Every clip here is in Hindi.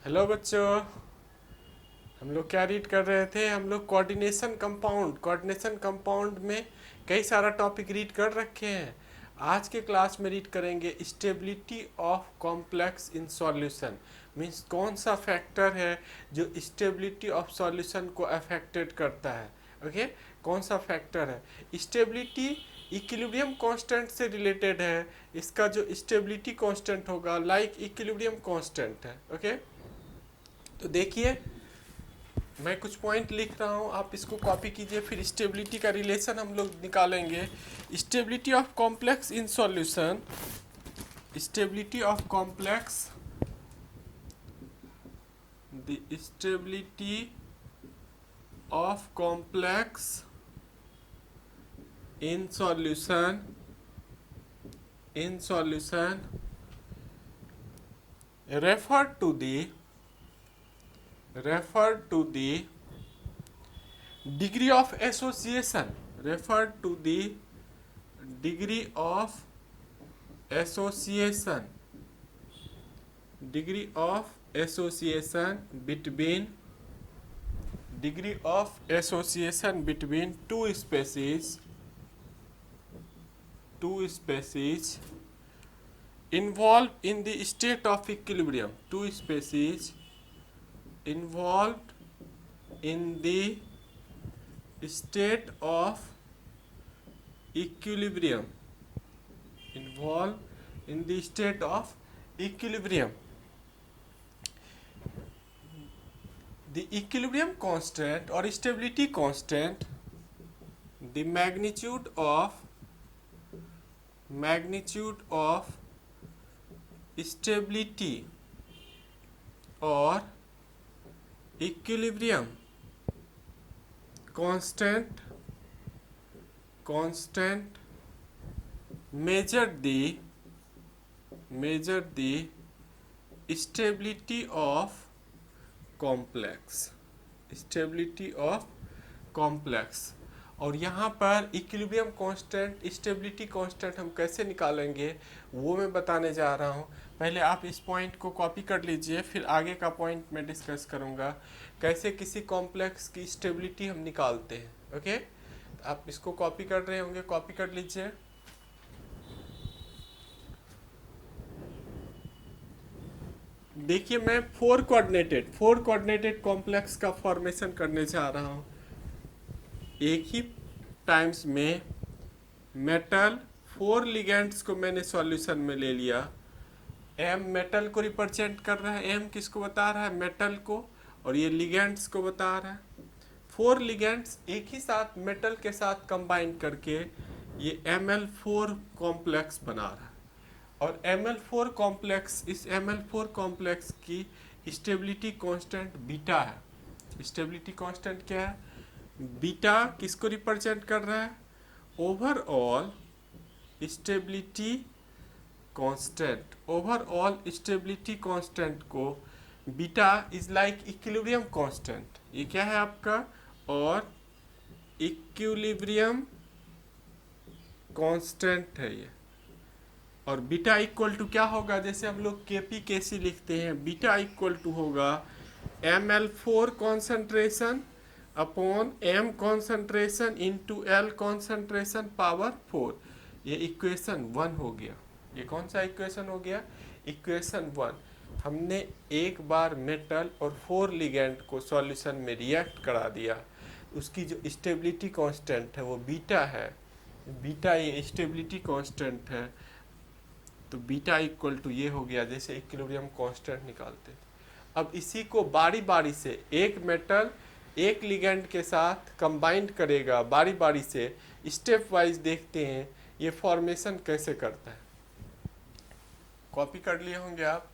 हेलो बच्चों। हम लोग क्या रीड कर रहे थे? हम लोग कोऑर्डिनेशन कंपाउंड में कई सारा टॉपिक रीड कर रखे हैं। आज के क्लास में रीड करेंगे stability of complex in solution. Means कौन सा फैक्टर है जो स्टेबिलिटी ऑफ सॉल्यूशन को अफेक्टेड करता है। ओके, कौन सा फैक्टर है? स्टेबिलिटी इक्विलिब्रियम कांस्टेंट से रिलेटेड है। इसका जो स्टेबिलिटी कांस्टेंट होगा लाइक इक्विलिब्रियम कांस्टेंट है। ओके, तो देखिए मैं कुछ पॉइंट लिख रहा हूँ, आप इसको कॉपी कीजिए। फिर स्टेबिलिटी का रिलेशन हम लोग निकालेंगे। Stability of complex in solution, stability of complex, the stability of complex in solution refer to the degree of association, refer to the degree of association, degree of association between two species involved in the state of equilibrium, two species involved in the state of equilibrium, involved in the state of equilibrium. The equilibrium constant or stability constant, the magnitude of stability or equilibrium constant measure the stability of complex। और यहाँ पर इक्विलिब्रियम कांस्टेंट, स्टेबिलिटी कांस्टेंट हम कैसे निकालेंगे वो मैं बताने जा रहा हूँ। पहले आप इस पॉइंट को कॉपी कर लीजिए, फिर आगे का पॉइंट मैं डिस्कस करूँगा कैसे किसी कॉम्प्लेक्स की स्टेबिलिटी हम निकालते हैं। ओके, आप इसको कॉपी कर रहे होंगे, कॉपी कर लीजिए। देखिए मैं फोर कोऑर्डिनेटेड कॉम्प्लेक्स का फॉर्मेशन करने जा रहा हूँ। एक ही टाइम्स में मेटल 4 लिगेंड्स को मैंने सॉल्यूशन में ले लिया। एम मेटल को रिप्रेजेंट कर रहा है, एम किसको बता रहा है? मेटल को, और ये लिगेंड्स को बता रहा है। 4 लिगेंड्स एक ही साथ मेटल के साथ कंबाइन करके ये Ml4 कॉम्प्लेक्स बना रहा है। और Ml4 कॉम्प्लेक्स, इस Ml4 कॉम्प्लेक्स की स्टेबिलिटी कांस्टेंट बीटा है। स्टेबिलिटी कांस्टेंट क्या है? बीटा किसको रिप्रेजेंट कर रहा है? Overall stability constant. Overall stability constant को beta is like equilibrium constant. ये क्या है आपका? और इक्विलिब्रियम कांस्टेंट है ये। और बीटा इक्वल टू क्या होगा? जैसे हम लोग केपी केसी लिखते हैं, बीटा इक्वल टू होगा Ml4 concentration upon M concentration into L concentration power 4। ये इक्वेशन 1 हो गया। ये कौन सा इक्वेशन हो गया? इक्वेशन 1। हमने एक बार मेटल और 4 लिगेंड को सॉल्यूशन में रिएक्ट करा दिया, उसकी जो स्टेबिलिटी कांस्टेंट है वो बीटा है। बीटा ये स्टेबिलिटी कांस्टेंट है, तो बीटा इक्वल टू ये हो गया जैसे इक्विलिब्रियम कांस्टेंट निकालते थे। अब इसी को बारी बारी से एक मेटल एक लिगेंड के साथ कंबाइंड करेगा, बारी बारी से स्टेप वाइज देखते हैं ये फॉर्मेशन कैसे करता है। कॉपी कर लिए होंगे आप।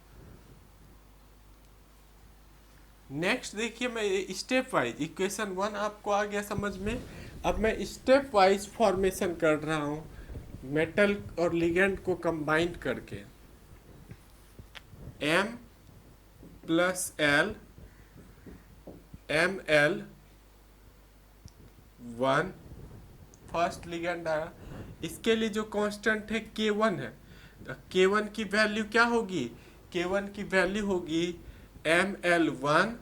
नेक्स्ट देखिए, मैं स्टेप वाइज इक्वेशन 1 आपको आ गया समझ में। अब मैं स्टेप वाइज फॉर्मेशन कर रहा हूँ मेटल और लिगेंड को कंबाइंड करके। M plus L Ml 1 first ligand आया। इसके लिए जो कांस्टेंट है K1 है। K1 की वैल्यू क्या होगी? K1 की वैल्यू होगी ml1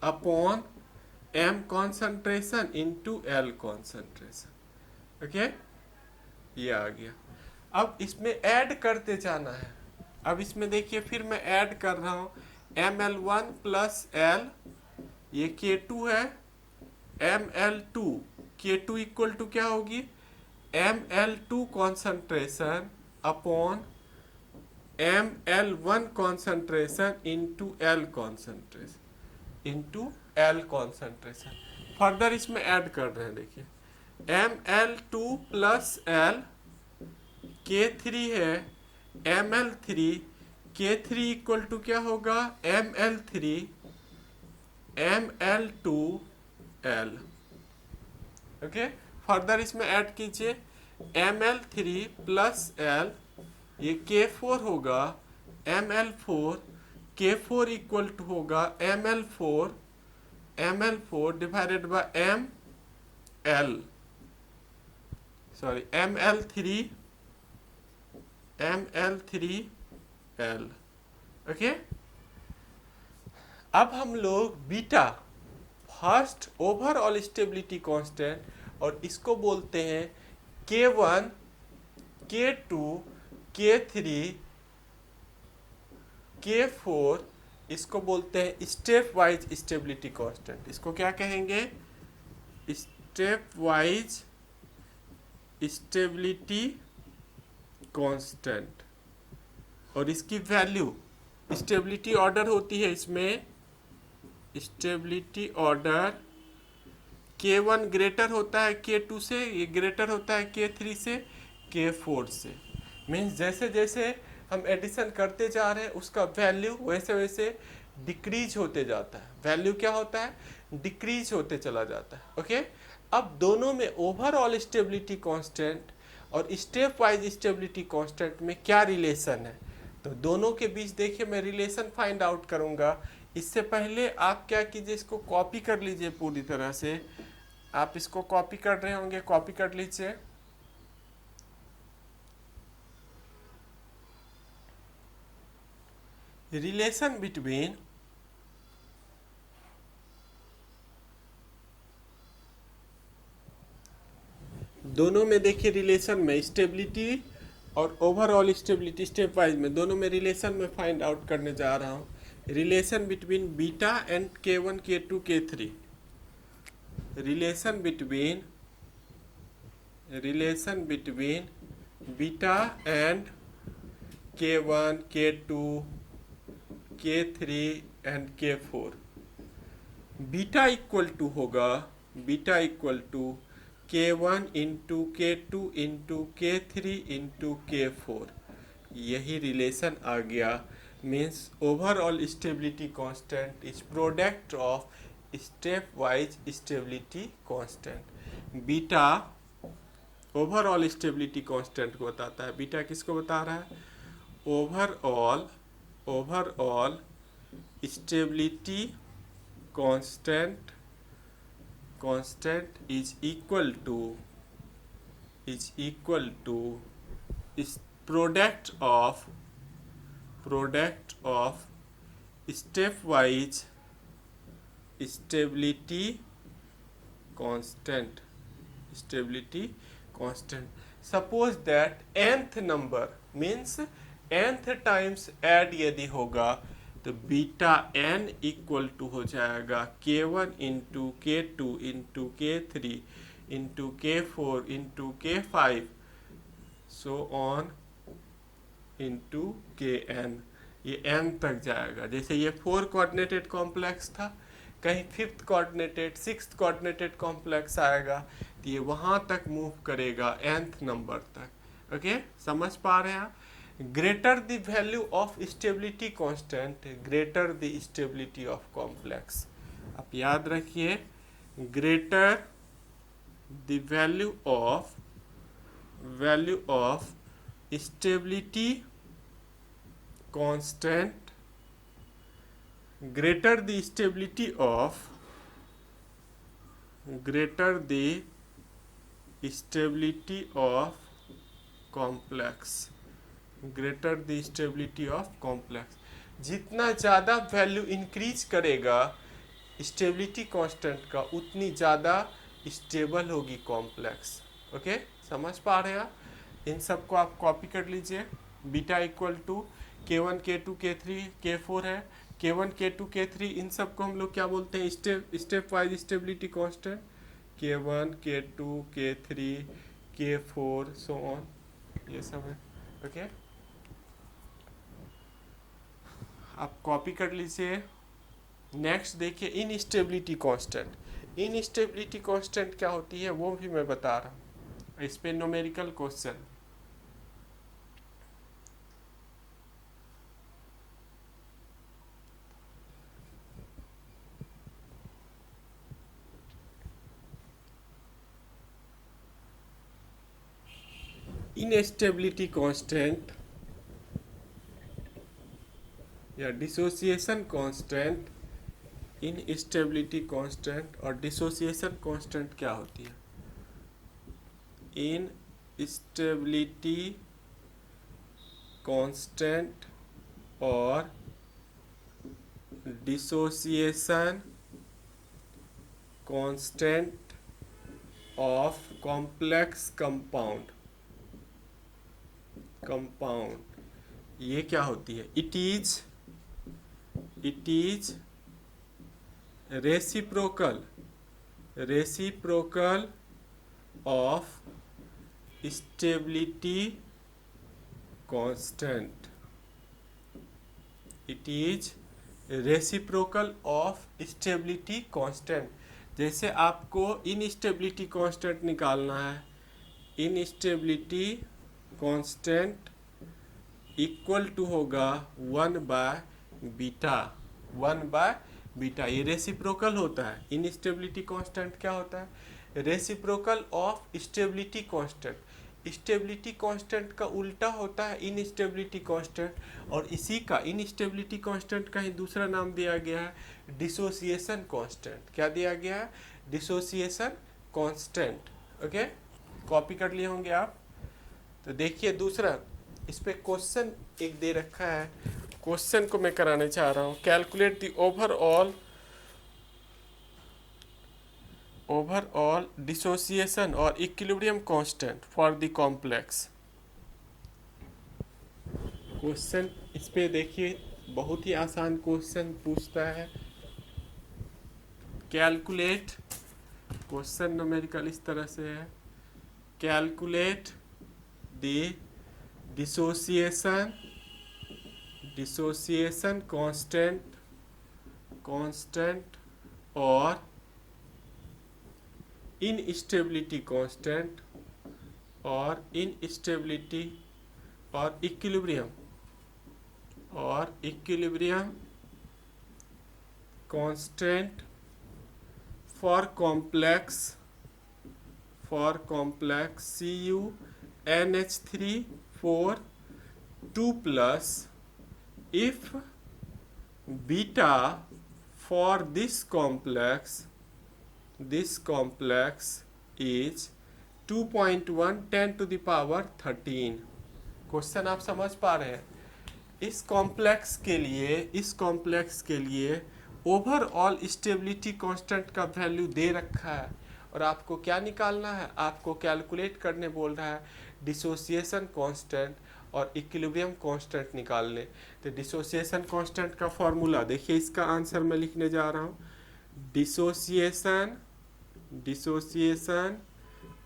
upon m concentration into l concentration. Okay, ये आ गया। अब इसमें ऐड करते जाना है। अब इसमें देखिए फिर मैं ऐड कर रहा हूँ ml1 प्लस l, ये K2 है, ml2, K2 इक्वल टू क्या होगी ml2 concentration upon ml1 concentration into l concentration into l concentration. Further इसमें ऐड कर रहे हैं, देखिए ml2 प्लस l, K3 है ml3, K3 इक्वल टू क्या होगा ml3 ml2l। ओके, फर्दर इसमें ऐड कीजिए ml3 प्लस l, ये K4 होगा ml4, K4 इक्वल टू होगा ml4 divided by ml3l। Okay, अब हम लोग beta first overall stability constant, और इसको बोलते हैं K1, K2, K3, K4, इसको बोलते हैं स्टेप वाइज स्टेबिलिटी कांस्टेंट। इसको क्या कहेंगे, स्टेप वाइज स्टेबिलिटी कांस्टेंट। और इसकी वैल्यू स्टेबिलिटी ऑर्डर होती है, इसमें स्टेबिलिटी ऑर्डर K1 ग्रेटर होता है K2 से, ये ग्रेटर होता है K3 से, K4 से। मीन्स जैसे जैसे हम एडिशन करते जा रहे हैं उसका वैल्यू वैसे वैसे डिक्रीज होते जाता है। वैल्यू क्या होता है, डिक्रीज होते चला जाता है। ओके, अब दोनों में ओवरऑल स्टेबिलिटी कांस्टेंट और स्टेप वाइज स्टेबिलिटी कांस्टेंट में क्या रिलेशन है, तो दोनों के बीच देखिए मैं रिलेशन फाइंड आउट करूंगा। इससे पहले आप क्या कीजिए, इसको कॉपी कर लीजिए पूरी तरह से। आप इसको कॉपी कर रहे होंगे, कॉपी कर लीजिए। रिलेशन बिटवीन दोनों में देखिए रिलेशन में स्टेबिलिटी और ओवरऑल स्टेबिलिटी स्टेप वाइज में दोनों में रिलेशन में फाइंड आउट करने जा रहा हूँ। Relation between beta and K1, K2, K3, relation between beta and K1, K2, K3 and K4। Beta equal to होगा, beta equal to K1 into K2 into K3 into K4। यही रिलेशन आ गया। Means overall stability constant is product of stepwise stability constant. Beta overall stability constant को बताता है। बीटा किसको बता रहा है, overall stability constant is equal to is product of stepwise stability constant। suppose that nth number means nth times add यदि होगा तो बीटा n इक्वल टू हो जाएगा K1 into K2 into K3 into K4 into K5 so on into Kn। ये n तक जाएगा। जैसे ये 4 कोऑर्डिनेटेड कॉम्प्लेक्स था, कहीं 5th coordinated 6th coordinated complex आएगा तो ये वहाँ तक मूव करेगा nth नंबर तक। ओके, समझ पा रहे हैं आप। Greater the value of stability constant greater the stability of complex. आप याद रखिए, greater the value of stability constant greater the stability of complex, greater the stability of complex। जितना ज़्यादा वैल्यू इंक्रीज करेगा स्टेबिलिटी कांस्टेंट का, उतनी ज़्यादा स्टेबल होगी कॉम्प्लेक्स। ओके, समझ पा रहे हैं आप? इन सबको आप कॉपी कर लीजिए। Beta equal to K1 K2 K3 K4 है, K1 K2 K3 इन सबको हम लोग क्या बोलते हैं? Step wise stability constant, K1 K2 K3 K4 so on, ये सब है। ओके, आप कॉपी कर लीजिए। नेक्स्ट देखिए इनस्टेबिलिटी कांस्टेंट। इनस्टेबिलिटी कांस्टेंट क्या होती है वो भी मैं बता रहा हूँ, इस पे न्यूमेरिकल क्वेश्चन। इनस्टेबिलिटी कांस्टेंट या डिसोसिएशन कांस्टेंट, इनस्टेबिलिटी कांस्टेंट और डिसोसिएशन कांस्टेंट क्या होती है? इनस्टेबिलिटी कांस्टेंट और dissociation constant of complex compound, ये क्या होती है? It is reciprocal of stability constant. It is reciprocal of stability constant. जैसे आपको इनस्टेबिलिटी कांस्टेंट निकालना है, इनस्टेबिलिटी कांस्टेंट इक्वल टू होगा 1/बीटा, 1/बीटा। ये रेसिप्रोकल होता है। इनस्टेबिलिटी कांस्टेंट क्या होता है? Reciprocal of stability constant. Stability constant का उल्टा होता है इनस्टेबिलिटी कांस्टेंट, और इसी का इनस्टेबिलिटी कांस्टेंट का ही दूसरा नाम दिया गया है डिसोसिएशन कांस्टेंट। क्या दिया गया है? Dissociation constant. ओके, कॉपी कर लिए होंगे आप। तो देखिए दूसरा, इस पे क्वेश्चन एक दे रखा है, क्वेश्चन को मैं कराने चाह रहा हूँ। कैलकुलेट द ओवरऑल डिसोसिएशन और equilibrium constant for the complex. Question इस पे देखिए, बहुत ही आसान क्वेश्चन पूछता है। कैलकुलेट, क्वेश्चन न्यूमेरिकल इस तरह से है, कैलकुलेट द डिसोसिएशन कांस्टेंट और इनस्टेबिलिटी कांस्टेंट और इनस्टेबिलिटी और equilibrium constant for complex CuNH3 4 2+ if beta for this complex is 2.1 10⁻13। Question आप समझ पा रहे हैं? इस कॉम्प्लेक्स के लिए ओवरऑल स्टेबिलिटी कांस्टेंट का वैल्यू दे रखा है, और आपको क्या निकालना है? आपको कैलकुलेट करने बोल रहा है डिसोसिएशन कांस्टेंट और इक्विलिब्रियम कांस्टेंट निकालने। तो डिसोसिएशन कांस्टेंट का फॉर्मूला देखिए, इसका आंसर मैं लिखने जा रहा हूँ। डिसोसिएशन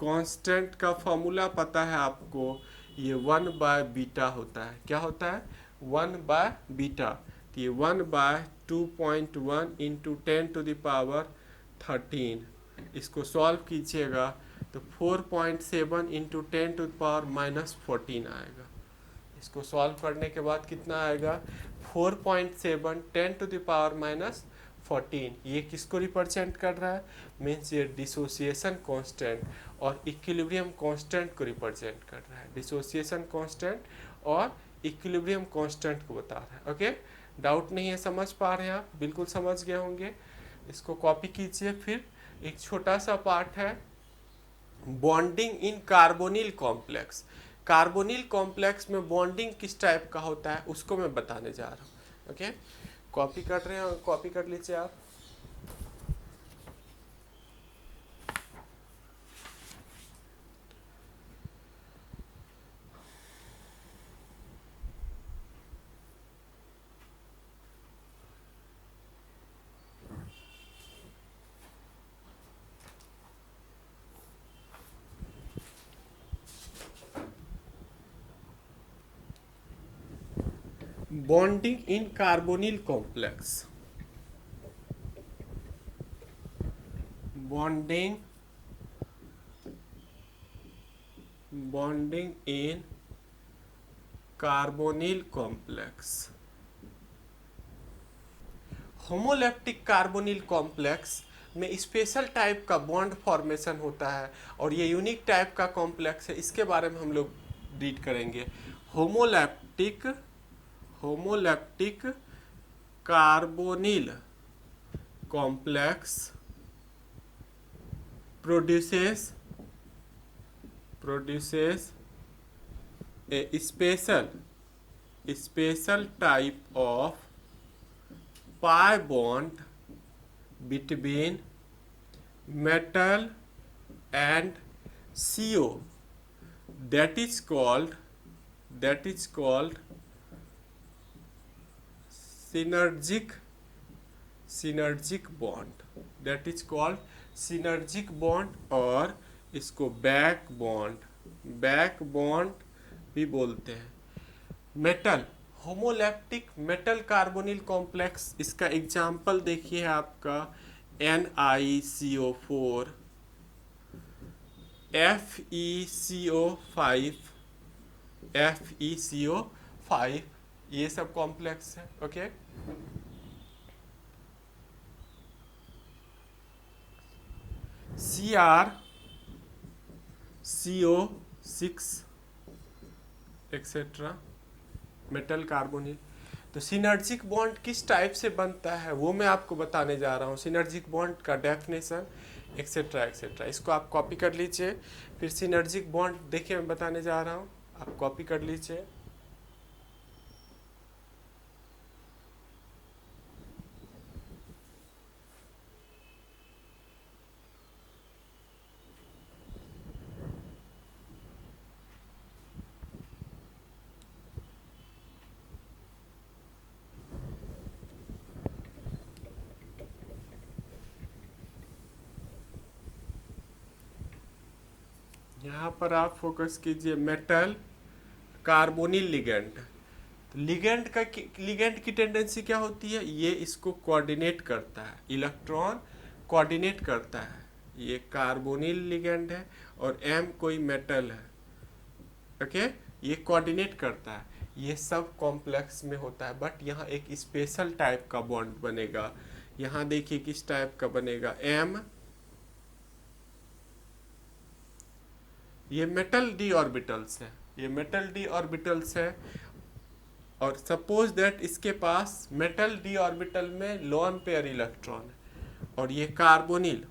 कांस्टेंट का फॉर्मूला पता है आपको, ये 1/बीटा होता है। क्या होता है? 1/बीटा। तो ये 1/2.1 × 10⁻13, इसको सॉल्व कीजिएगा तो 4.7 × 10⁻14 आएगा। इसको सॉल्व करने के बाद कितना आएगा? 4.7 10⁻14। ये किसको रिप्रेजेंट कर रहा है? मीन्स ये डिसोसिएशन कांस्टेंट और इक्विलिब्रियम कांस्टेंट को रिप्रेजेंट कर रहा है। डिसोसिएशन कांस्टेंट और इक्विलिब्रियम कांस्टेंट को बता रहा है। ओके, डाउट नहीं है? समझ पा रहे हैं आप? बिल्कुल समझ गए होंगे। इसको कॉपी कीजिए। फिर एक छोटा सा पार्ट है bonding in carbonyl complex. Carbonyl complex में बॉन्डिंग किस टाइप का होता है उसको मैं बताने जा रहा हूँ। ओके, कॉपी कर रहे हो, कॉपी कर लीजिए आप। Bonding in carbonyl complex. Bonding in carbonyl complex. Homoleptic carbonyl complex में स्पेशल टाइप का बॉन्ड फॉर्मेशन होता है और ये यूनिक टाइप का कॉम्प्लेक्स है, इसके बारे में हम लोग रीड करेंगे। Homoleptic carbonyl complex produces A special type of pi bond between metal and CO that is called synergic bond, that is called synergic bond, और इसको बैक बॉन्ड भी बोलते हैं। Metal homoleptic metal carbonyl complex, इसका एग्जाम्पल देखिए आपका NiCO4, FeCO5, ये सब कॉम्प्लेक्स है। Okay, CrCO6 etcetera metal carbonyl. तो सिनर्जिक बॉन्ड किस टाइप से बनता है वो मैं आपको बताने जा रहा हूँ, सिनर्जिक बॉन्ड का डेफिनेशन एक्सेट्रा एक्सेट्रा। इसको आप कॉपी कर लीजिए, फिर सिनर्जिक बॉन्ड देखिए मैं बताने जा रहा हूँ, आप कॉपी कर लीजिए। यहाँ पर आप फोकस कीजिए मेटल कार्बोनिल लिगेंड। तो लिगेंड की टेंडेंसी क्या होती है, ये इसको कोऑर्डिनेट करता है, इलेक्ट्रॉन कोऑर्डिनेट करता है। ये कार्बोनिल लिगेंड है और M कोई मेटल है। ओके, ये कोऑर्डिनेट करता है, ये सब कॉम्प्लेक्स में होता है। बट यहाँ एक स्पेशल टाइप का बॉन्ड बनेगा। यहाँ देखिए किस टाइप का बनेगा, M, ये मेटल डी ऑर्बिटल्स है, ये मेटल डी ऑर्बिटल्स है। और सपोज दैट इसके पास मेटल डी ऑर्बिटल में लोन पेयर इलेक्ट्रॉन है और ये कार्बोनिल,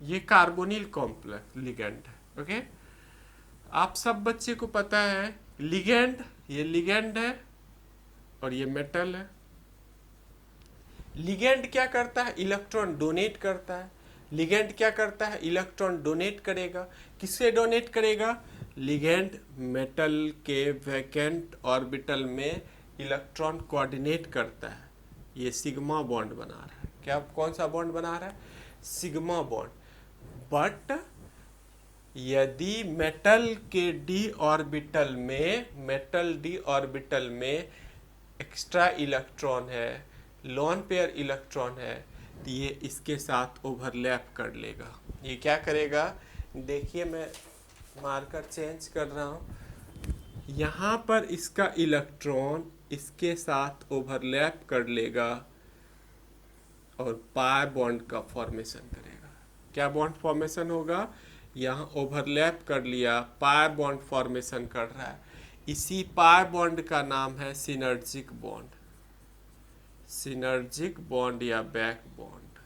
ये कार्बोनिल कॉम्प्लेक्स लिगेंड है। ओके, आप सब बच्चे को पता है लिगेंड, ये लिगेंड है और ये मेटल है। लिगेंड क्या करता है, इलेक्ट्रॉन डोनेट करता है। लिगेंड क्या करता है, इलेक्ट्रॉन डोनेट करेगा। किससे डोनेट करेगा, लिगेंड मेटल के वैकेंट ऑर्बिटल में इलेक्ट्रॉन कोऑर्डिनेट करता है, ये सिग्मा बॉन्ड बना रहा है। क्या, कौन सा बॉन्ड बना रहा है, सिग्मा बॉन्ड। बट यदि मेटल डी ऑर्बिटल में एक्स्ट्रा इलेक्ट्रॉन है, लोन पेयर इलेक्ट्रॉन है, तो ये इसके साथ ओवरलैप कर लेगा। ये क्या करेगा, देखिए मैं मार्कर चेंज कर रहा हूँ, यहाँ पर इसका इलेक्ट्रॉन इसके साथ ओवरलैप कर लेगा और पाई बॉन्ड का फॉर्मेशन करेगा। क्या बॉन्ड फॉर्मेशन होगा, यहाँ ओवरलैप कर लिया, पाई बॉन्ड फॉर्मेशन कर रहा है। इसी पाई बॉन्ड का नाम है सिनर्जिक बॉन्ड, सिनर्जिक बॉन्ड या बैक बॉन्ड।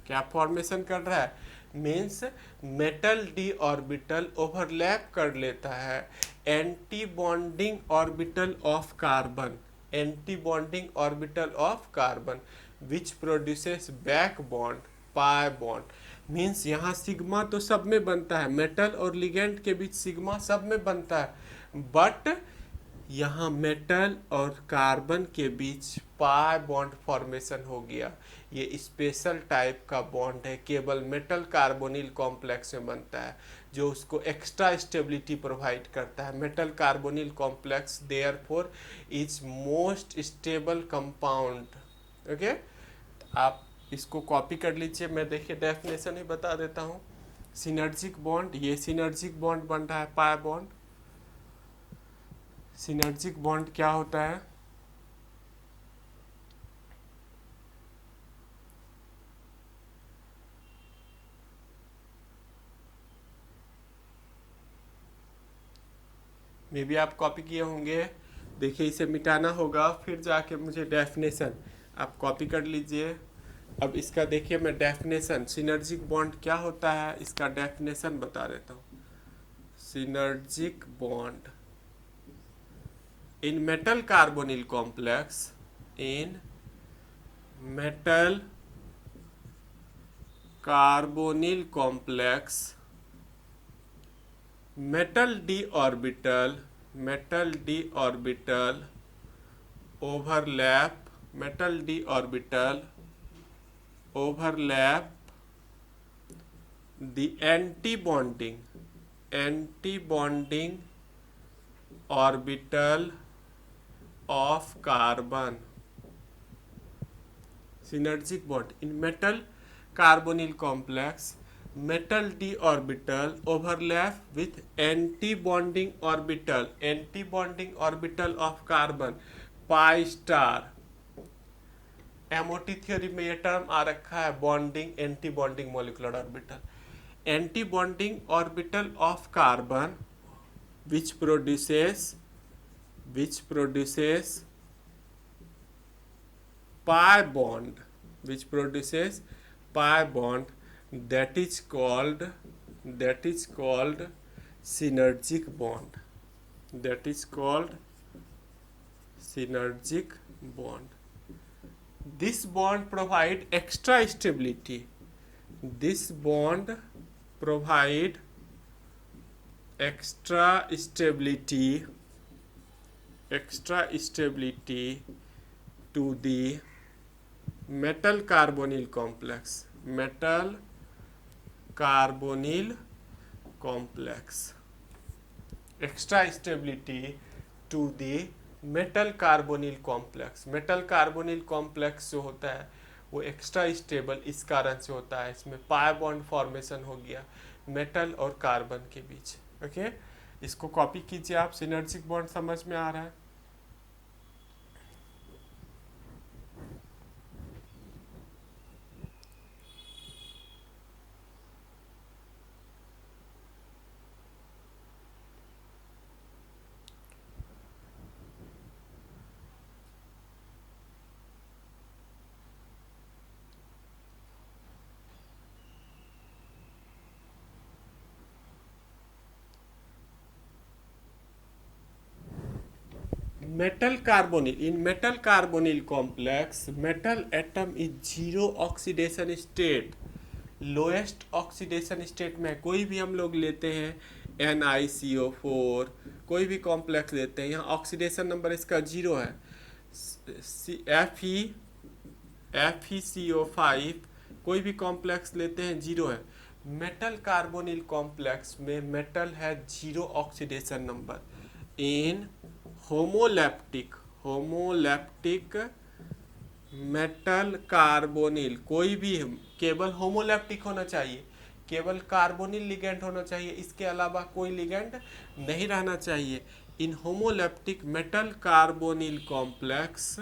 क्या फॉर्मेशन कर रहा है, means metal D orbital overlap कर लेता है anti bonding orbital of carbon, anti bonding orbital of carbon which produces back bond, pi bond. Means यहाँ सिग्मा तो सब में बनता है, मेटल और लिगेंड के बीच सिग्मा सब में बनता है, बट यहाँ मेटल और कार्बन के बीच पाई बॉन्ड फॉर्मेशन हो गया। ये स्पेशल टाइप का बॉन्ड है, केवल मेटल कार्बोनिल कॉम्प्लेक्स में बनता है, जो उसको एक्स्ट्रा स्टेबिलिटी प्रोवाइड करता है। Metal carbonyl complex therefore is most stable compound. Okay, आप इसको कॉपी कर लीजिए, मैं देखिए डेफिनेशन ही बता देता हूँ। सिनर्जिक बॉन्ड, ये सिनर्जिक बॉन्ड बन रहा है, पाई बॉन्ड। सिनर्जिक बॉन्ड क्या होता है, मे भी आप कॉपी किए होंगे, देखिए इसे मिटाना होगा, फिर जाके मुझे डेफिनेशन आप कॉपी कर लीजिए। अब इसका देखिए मैं डेफिनेशन, सिनर्जिक बॉन्ड क्या होता है इसका डेफिनेशन बता देता हूँ। Synergic bond in metal carbonyl complex, in metal carbonyl complex, metal d orbital overlap, metal d orbital overlap the anti-bonding orbital of carbon. Synergic bond in metal carbonyl complex, metal d orbital overlap with anti-bonding orbital of carbon, pi star। MOT theory में ये टर्म आ रखा है, bonding, anti bonding molecular orbital, anti bonding orbital of carbon which produces pi bond, that is called synergic bond, this bond provide extra stability, extra stability to the metal carbonyl complex, extra stability to the metal carbonyl complex। metal carbonyl complex जो होता है वो एक्स्ट्रा स्टेबल इस कारण से होता है, इसमें पाई बॉन्ड फॉर्मेशन हो गया मेटल और कार्बन के बीच। ओके, इसको कॉपी कीजिए आप, सिनर्जिक बॉन्ड समझ में आ रहा है। metal carbonyl, in metal carbonyl complex metal atom is zero oxidation state, lowest oxidation state में। कोई भी हम लोग लेते हैं NiCO4, कोई भी कॉम्प्लेक्स लेते हैं, यहाँ ऑक्सीडेशन नंबर इसका 0 है। FeCO5 कोई भी कॉम्प्लेक्स लेते हैं 0 है। मेटल कार्बोनिल कॉम्प्लेक्स में मेटल है 0 ऑक्सीडेशन नंबर। इन होमोलैप्टिक मेटल कार्बोनिल, कोई भी केवल होमोलैप्टिक होना चाहिए, केवल कार्बोनिल लिगेंड होना चाहिए, इसके अलावा कोई लिगेंड नहीं रहना चाहिए। In homoleptic metal carbonyl complex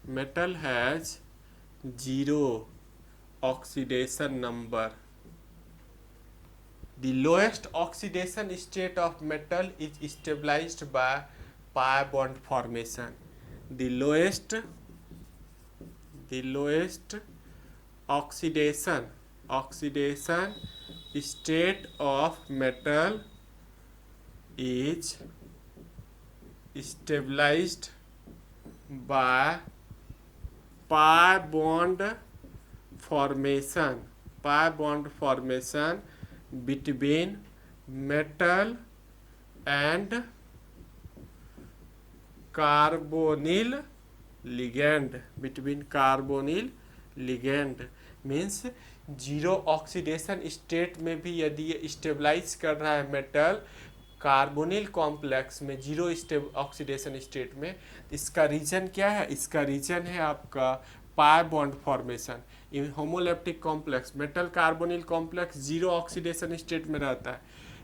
metal has 0 oxidation number. The lowest oxidation state of metal is stabilized by pi bond formation. The lowest oxidation state of metal is stabilized by pi bond formation between metal and carbonyl ligand means zero oxidation state में भी यदि ये स्टेबलाइज कर रहा है मेटल कार्बोनिल कॉम्प्लेक्स में जीरो ऑक्सीडेशन स्टेट में, इसका रीजन क्या है? इसका रीजन है आपका pi bond formation in homoleptic complex. Metal carbonyl complex zero oxidation state में रहता है,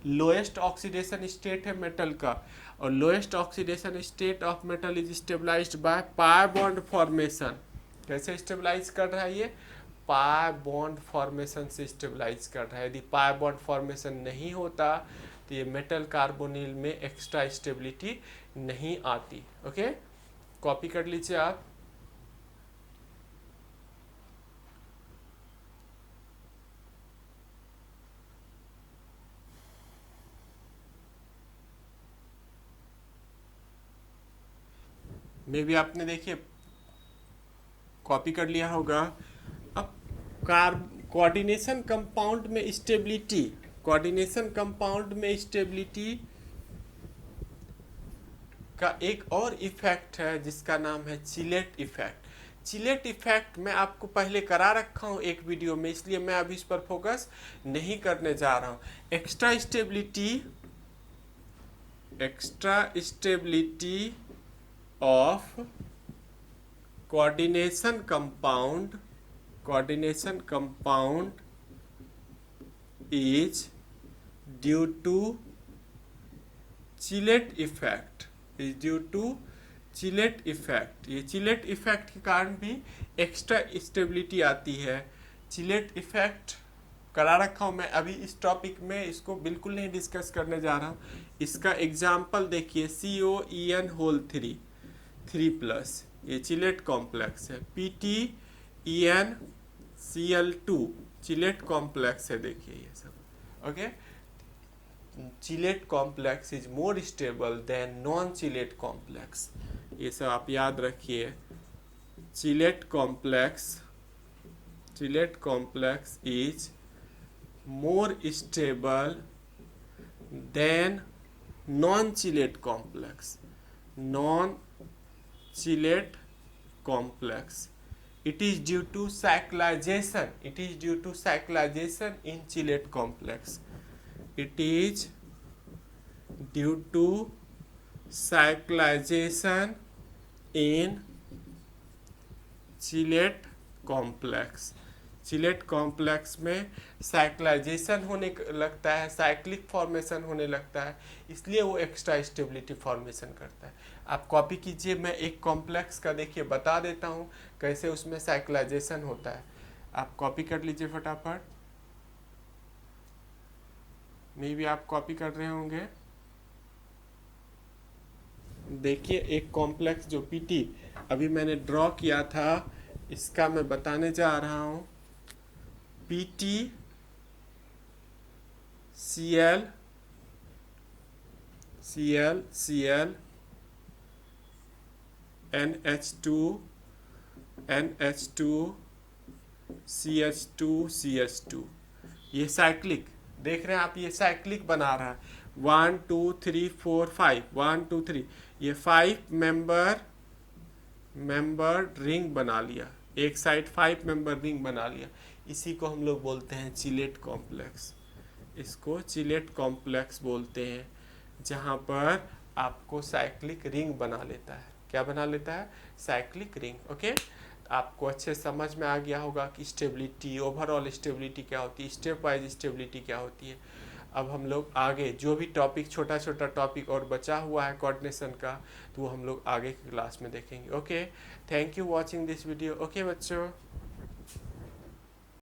लोएस्ट ऑक्सीडेशन स्टेट है मेटल का, और lowest oxidation state of metal is stabilized by pi bond formation. कैसे स्टेबलाइज कर रहा है? ये पाई बॉन्ड फॉर्मेशन से स्टेबलाइज कर रहा है। यदि पाई बॉन्ड फॉर्मेशन नहीं होता तो ये मेटल कार्बोनिल में एक्स्ट्रा स्टेबिलिटी नहीं आती। ओके, कॉपी कर लीजिए आप। मे भी आपने देखिए कॉपी कर लिया होगा। अब कोऑर्डिनेशन कंपाउंड में स्टेबिलिटी, का एक और इफेक्ट है जिसका नाम है चिलेट इफेक्ट मैं आपको पहले करा रखा हूं एक वीडियो में, इसलिए मैं अभी इस पर फोकस नहीं करने जा रहा हूं। Extra stability of coordination compound is due to chelate effect. ये चिलेट इफेक्ट के कारण भी एक्स्ट्रा स्टेबिलिटी आती है। चिलेट इफेक्ट करा रखा हूँ मैं, अभी इस टॉपिक में इसको बिल्कुल नहीं डिस्कस करने जा रहा हूँ। इसका एग्जाम्पल देखिए, COEN होल 3+, ये चिलेट कॉम्प्लेक्स है। PTENCl2 चिलेट कॉम्प्लेक्स है, देखिए ये सब। Okay, chelate complex is more stable then non chelate complex, ये सब आप याद रखिए। Chelate complex is more stable then non chelate complex. It is due to cyclization in chilate complex. It is due to cyclization in chilate complex. Chelate complex में साइक्लाइजेशन होने लगता है, साइक्लिक फॉर्मेशन होने लगता है, इसलिए वो एक्स्ट्रा स्टेबिलिटी फॉर्मेशन करता है। आप कॉपी कीजिए, मैं एक कॉम्प्लेक्स का देखिए बता देता हूँ कैसे उसमें साइक्लाइजेशन होता है। आप कॉपी कर लीजिए फटाफट, मे भी आप कॉपी कर रहे होंगे। देखिए एक कॉम्प्लेक्स जो PT अभी मैंने ड्रॉ किया था, इसका मैं बताने जा रहा हूँ। PTCl NH2 CH2 ये साइक्लिक देख रहे हैं आप, ये साइक्लिक बना रहा है। 1 2 3 4 5 1 2 3, ये 5 मेंबर रिंग बना लिया, एक साइड 5 मेंबर रिंग बना लिया। इसी को हम लोग बोलते हैं चिलेट कॉम्प्लेक्स। इसको चिलेट कॉम्प्लेक्स बोलते हैं, जहाँ पर आपको साइक्लिक रिंग बना लेता है। क्या बना लेता है? Cyclic ring. ओके, आपको अच्छे समझ में आ गया होगा कि स्टेबिलिटी, ओवरऑल स्टेबिलिटी क्या होती है, स्टेप वाइज स्टेबिलिटी क्या होती है। अब हम लोग आगे जो भी टॉपिक, छोटा छोटा टॉपिक और बचा हुआ है कोऑर्डिनेशन का, तो वो हम लोग आगे की क्लास में देखेंगे। Okay, thank you watching this video. Okay बच्चों।